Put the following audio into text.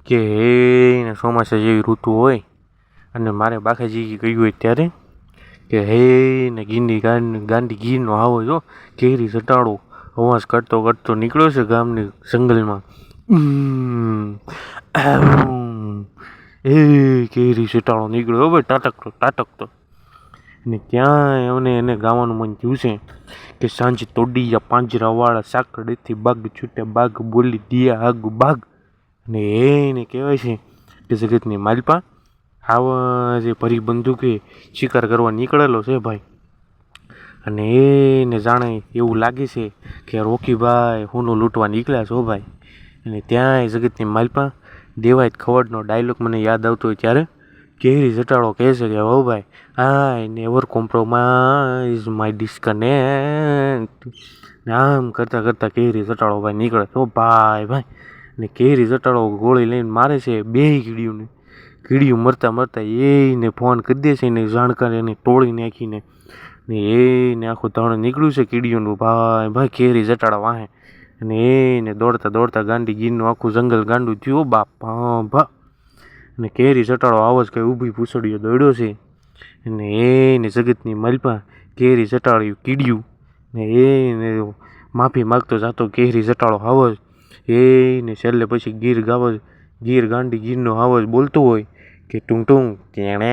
કે હે ને ચોમાસા જેવી ઋતુ હોય અને મારે બાકાજી ગયું હોય ત્યારે કે હે ને ગાંડી ગીરનો આવો જો કેરી સટાડો અવાજ કરતો કરતો નીકળ્યો છે ગામની જંગલમાં. એ કેરી સટાડો નીકળ્યો ભાઈ ટાટકતો ટાટકતો. ને ત્યાં એને ગાવાનું મન થયું છે કે સાંજ તોડિયા પાંજરાવાળા સાંકળેથી બાગ છૂટે બાગ બોલી દિયા આગ બાગ. ને એને કહેવાય છે કે જગતની માલપા આવા જે ભરી બંદૂકે શિકાર કરવા નીકળેલો છે ભાઈ. અને એને જાણે એવું લાગે છે કે રોકીભાઈ હુંનું લૂંટવા નીકળ્યા છો ભાઈ. અને ત્યાંય જગતની માલપા દેવાય ખવડનો ડાયલોગ મને યાદ આવતો હોય ત્યારે કેરી સટાડો કહે છે કે હો ભાઈ I never compromise my disconnect. આમ કરતાં કરતાં કેરી સટાડો ભાઈ નીકળે તો ભાઈ ભાઈ. ને કેરી સટાડો ગોળી લઈને મારે છે બે કીડીઓને. કીડીઓ મરતા મરતા એને ફોન કરી દે છે એને જાણકારી એને તોડી નાખીને. ને એને આખું ધણ નીકળ્યું છે કીડીઓનું ભાઈ ભાઈ કેરી સટાડવા વાહે. અને એને દોડતા દોડતા ગાંડી ગીરનું આખું જંગલ ગાંડું થયું બાપા ભા. અને કેરી સટાડો આવો જ કંઈ ઊભી પૂછડીઓ દોડ્યો છે. અને એને જગતની માલપા કેરી સટાડ્યું કીડ્યું. ને એને માફી માગતો જાતો કેરી સટાડો આવો જ એને છેલ્લે પછી ગીર ગાંડી ગીરનો આવાજ બોલતો હોય કે ટૂંગ ટૂંગ તેણે